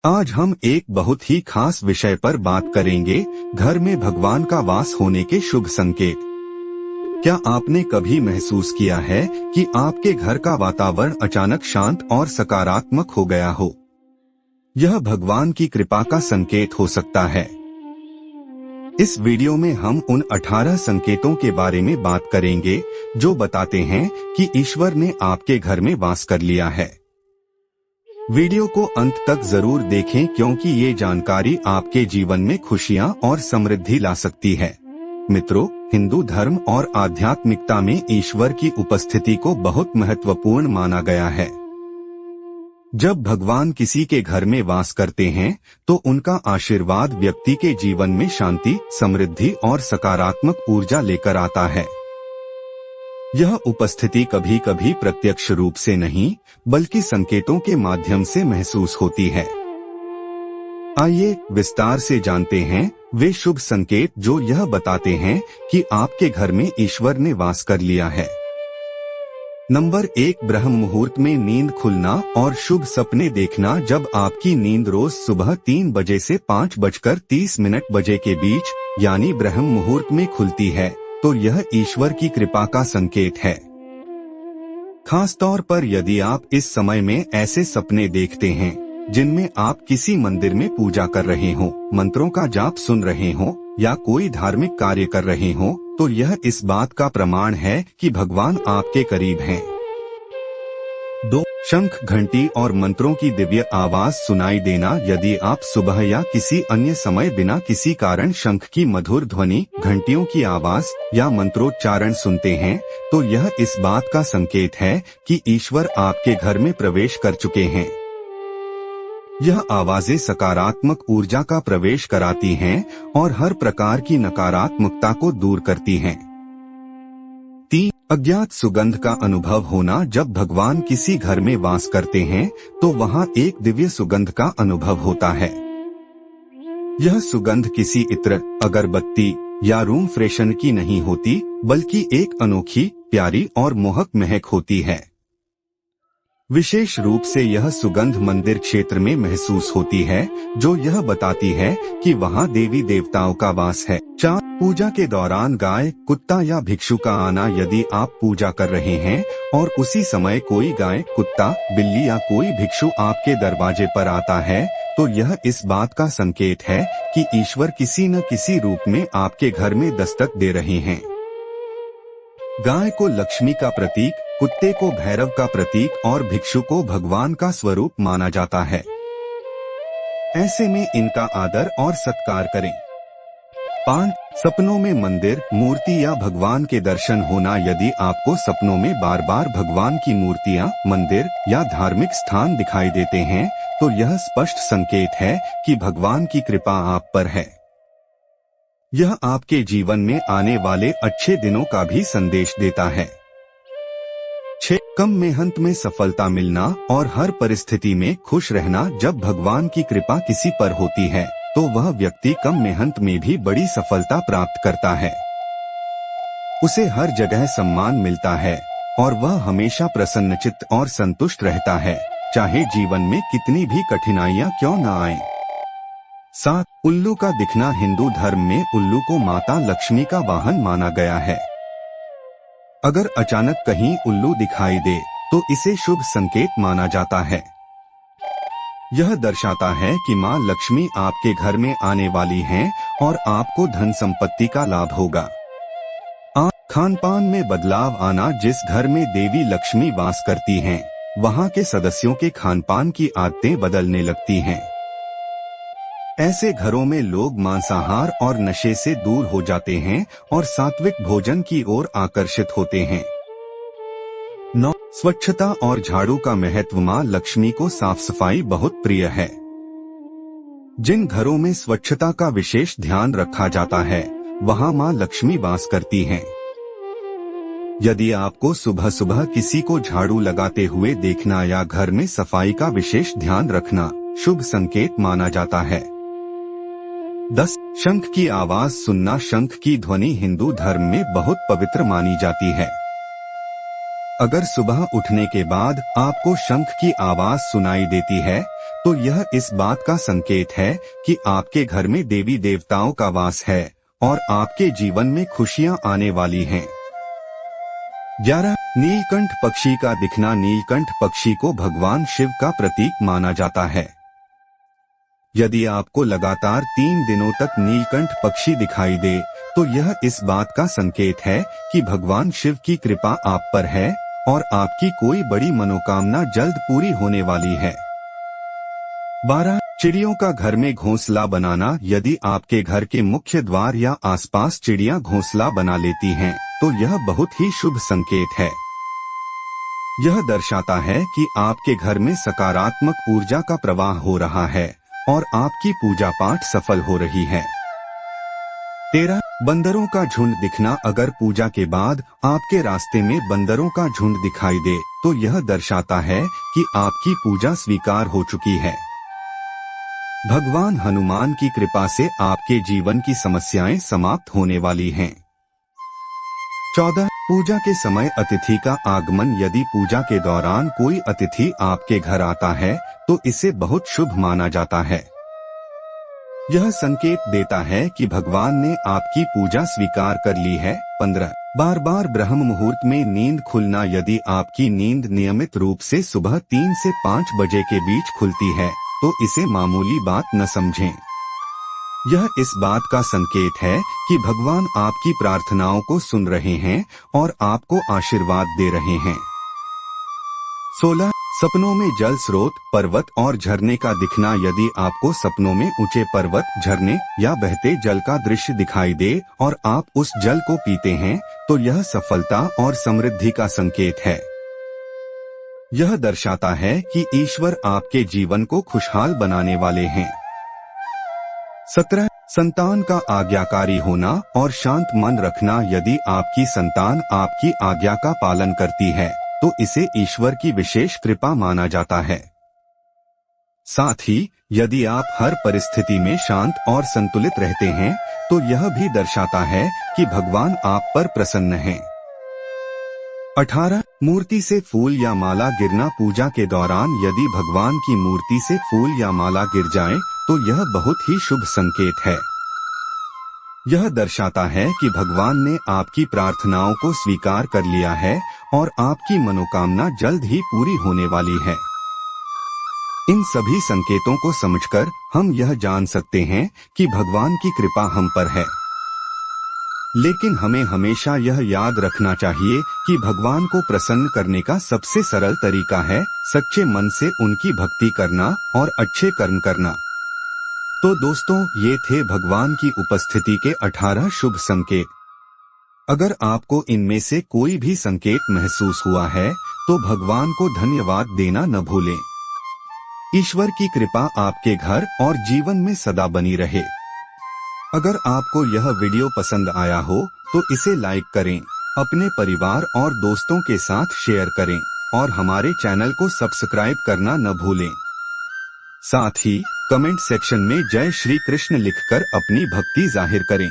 आज हम एक बहुत ही खास विषय पर बात करेंगे, घर में भगवान का वास होने के शुभ संकेत। क्या आपने कभी महसूस किया है कि आपके घर का वातावरण अचानक शांत और सकारात्मक हो गया हो? यह भगवान की कृपा का संकेत हो सकता है। इस वीडियो में हम उन 18 संकेतों के बारे में बात करेंगे जो बताते हैं कि ईश्वर ने आपके घर में वास कर लिया है। वीडियो को अंत तक जरूर देखें क्योंकि ये जानकारी आपके जीवन में खुशियां और समृद्धि ला सकती है। मित्रों, हिंदू धर्म और आध्यात्मिकता में ईश्वर की उपस्थिति को बहुत महत्वपूर्ण माना गया है। जब भगवान किसी के घर में वास करते हैं, तो उनका आशीर्वाद व्यक्ति के जीवन में शांति, समृद्धि और सकारात्मक ऊर्जा लेकर आता है। यह उपस्थिति कभी कभी प्रत्यक्ष रूप से नहीं, बल्कि संकेतों के माध्यम से महसूस होती है। आइए विस्तार से जानते हैं वे शुभ संकेत जो यह बताते हैं कि आपके घर में ईश्वर ने वास कर लिया है। नंबर 1, ब्रह्म मुहूर्त में नींद खुलना और शुभ सपने देखना। जब आपकी नींद रोज सुबह 3 बजे से 5:30 बजे के बीच यानी ब्रह्म मुहूर्त में खुलती है, तो यह ईश्वर की कृपा का संकेत है। खास तौर पर यदि आप इस समय में ऐसे सपने देखते हैं जिनमें आप किसी मंदिर में पूजा कर रहे हो, मंत्रों का जाप सुन रहे हो या कोई धार्मिक कार्य कर रहे हो, तो यह इस बात का प्रमाण है कि भगवान आपके करीब हैं। 2, शंख, घंटी और मंत्रों की दिव्य आवाज सुनाई देना। यदि आप सुबह या किसी अन्य समय बिना किसी कारण शंख की मधुर ध्वनि, घंटियों की आवाज या मंत्रोच्चारण सुनते हैं, तो यह इस बात का संकेत है कि ईश्वर आपके घर में प्रवेश कर चुके हैं। यह आवाजें सकारात्मक ऊर्जा का प्रवेश कराती हैं और हर प्रकार की नकारात्मकता को दूर करती हैं। 3, अज्ञात सुगंध का अनुभव होना। जब भगवान किसी घर में वास करते हैं, तो वहां एक दिव्य सुगंध का अनुभव होता है। यह सुगंध किसी इत्र, अगरबत्ती या रूम फ्रेशनर की नहीं होती, बल्कि एक अनोखी, प्यारी और मोहक महक होती है। विशेष रूप से यह सुगंध मंदिर क्षेत्र में महसूस होती है, जो यह बताती है कि वहां देवी देवताओं का वास है। 4, पूजा के दौरान गाय, कुत्ता या भिक्षु का आना। यदि आप पूजा कर रहे हैं और उसी समय कोई गाय, कुत्ता, बिल्ली या कोई भिक्षु आपके दरवाजे पर आता है, तो यह इस बात का संकेत है कि ईश्वर किसी न किसी रूप में आपके घर में दस्तक दे रहे हैं। गाय को लक्ष्मी का प्रतीक, कुत्ते को भैरव का प्रतीक और भिक्षु को भगवान का स्वरूप माना जाता है। ऐसे में इनका आदर और सत्कार करें। 5, सपनों में मंदिर, मूर्ति या भगवान के दर्शन होना। यदि आपको सपनों में बार बार भगवान की मूर्तियां, मंदिर या धार्मिक स्थान दिखाई देते हैं, तो यह स्पष्ट संकेत है कि भगवान की कृपा आप पर है। यह आपके जीवन में आने वाले अच्छे दिनों का भी संदेश देता है। 6, कम मेहनत में सफलता मिलना और हर परिस्थिति में खुश रहना। जब भगवान की कृपा किसी पर होती है, तो वह व्यक्ति कम मेहनत में भी बड़ी सफलता प्राप्त करता है। उसे हर जगह सम्मान मिलता है और वह हमेशा प्रसन्नचित्त और संतुष्ट रहता है, चाहे जीवन में कितनी भी कठिनाइयां क्यों न आएं। 7, उल्लू का दिखना। हिंदू धर्म में उल्लू को माता लक्ष्मी का वाहन माना गया है। अगर अचानक कहीं उल्लू दिखाई दे, तो इसे शुभ संकेत माना जाता है। यह दर्शाता है कि मां लक्ष्मी आपके घर में आने वाली हैं और आपको धन संपत्ति का लाभ होगा। खान पान में बदलाव आना। जिस घर में देवी लक्ष्मी वास करती हैं, वहां के सदस्यों के खान पान की आदतें बदलने लगती हैं। ऐसे घरों में लोग मांसाहार और नशे से दूर हो जाते हैं और सात्विक भोजन की ओर आकर्षित होते हैं। 9, स्वच्छता और झाड़ू का महत्व। मां लक्ष्मी को साफ सफाई बहुत प्रिय है। जिन घरों में स्वच्छता का विशेष ध्यान रखा जाता है, वहां मां लक्ष्मी वास करती हैं। यदि आपको सुबह सुबह किसी को झाड़ू लगाते हुए देखना या घर में सफाई का विशेष ध्यान रखना शुभ संकेत माना जाता है। 10, शंख की आवाज सुनना। शंख की ध्वनि हिंदू धर्म में बहुत पवित्र मानी जाती है। अगर सुबह उठने के बाद आपको शंख की आवाज सुनाई देती है, तो यह इस बात का संकेत है कि आपके घर में देवी देवताओं का वास है और आपके जीवन में खुशियां आने वाली हैं। 11. नीलकंठ पक्षी का दिखना। नीलकंठ पक्षी को भगवान शिव का प्रतीक माना जाता है। यदि आपको लगातार 3 दिनों तक नीलकंठ पक्षी दिखाई दे तो यह इस बात का संकेत है कि भगवान शिव की कृपा आप पर है और आपकी कोई बड़ी मनोकामना जल्द पूरी होने वाली है। 12. चिड़ियों का घर में घोंसला बनाना। यदि आपके घर के मुख्य द्वार या आसपास चिड़ियां घोंसला बना लेती हैं, तो यह बहुत ही शुभ संकेत है। यह दर्शाता है कि आपके घर में सकारात्मक ऊर्जा का प्रवाह हो रहा है और आपकी पूजा पाठ सफल हो रही है। 13. बंदरों का झुंड दिखना। अगर पूजा के बाद आपके रास्ते में बंदरों का झुंड दिखाई दे तो यह दर्शाता है कि आपकी पूजा स्वीकार हो चुकी है। भगवान हनुमान की कृपा से आपके जीवन की समस्याएं समाप्त होने वाली हैं। 14. पूजा के समय अतिथि का आगमन। यदि पूजा के दौरान कोई अतिथि आपके घर आता है तो इसे बहुत शुभ माना जाता है। यह संकेत देता है कि भगवान ने आपकी पूजा स्वीकार कर ली है। 15. बार बार ब्रह्म मुहूर्त में नींद खुलना। यदि आपकी नींद नियमित रूप से सुबह 3 से 5 बजे के बीच खुलती है तो इसे मामूली बात न समझें। यह इस बात का संकेत है कि भगवान आपकी प्रार्थनाओं को सुन रहे हैं और आपको आशीर्वाद दे रहे हैं। 16. सपनों में जल स्रोत, पर्वत और झरने का दिखना। यदि आपको सपनों में ऊंचे पर्वत, झरने या बहते जल का दृश्य दिखाई दे और आप उस जल को पीते हैं तो यह सफलता और समृद्धि का संकेत है। यह दर्शाता है कि ईश्वर आपके जीवन को खुशहाल बनाने वाले हैं। 17. संतान का आज्ञाकारी होना और शांत मन रखना। यदि आपकी संतान आपकी आज्ञा का पालन करती है तो इसे ईश्वर की विशेष कृपा माना जाता है। साथ ही यदि आप हर परिस्थिति में शांत और संतुलित रहते हैं तो यह भी दर्शाता है कि भगवान आप पर प्रसन्न हैं। 18. मूर्ति से फूल या माला गिरना। पूजा के दौरान यदि भगवान की मूर्ति से फूल या माला गिर जाए तो यह बहुत ही शुभ संकेत है। यह दर्शाता है कि भगवान ने आपकी प्रार्थनाओं को स्वीकार कर लिया है और आपकी मनोकामना जल्द ही पूरी होने वाली है। इन सभी संकेतों को समझकर हम यह जान सकते हैं कि भगवान की कृपा हम पर है। लेकिन हमें हमेशा यह याद रखना चाहिए कि भगवान को प्रसन्न करने का सबसे सरल तरीका है सच्चे मन से उनकी भक्ति करना और अच्छे कर्म करना। तो दोस्तों, ये थे भगवान की उपस्थिति के 18 शुभ संकेत। अगर आपको इनमें से कोई भी संकेत महसूस हुआ है तो भगवान को धन्यवाद देना न भूलें। ईश्वर की कृपा आपके घर और जीवन में सदा बनी रहे। अगर आपको यह वीडियो पसंद आया हो तो इसे लाइक करें, अपने परिवार और दोस्तों के साथ शेयर करें और हमारे चैनल को सब्सक्राइब करना न भूलें। साथ ही कमेंट सेक्शन में जय श्री कृष्ण लिखकर अपनी भक्ति जाहिर करें।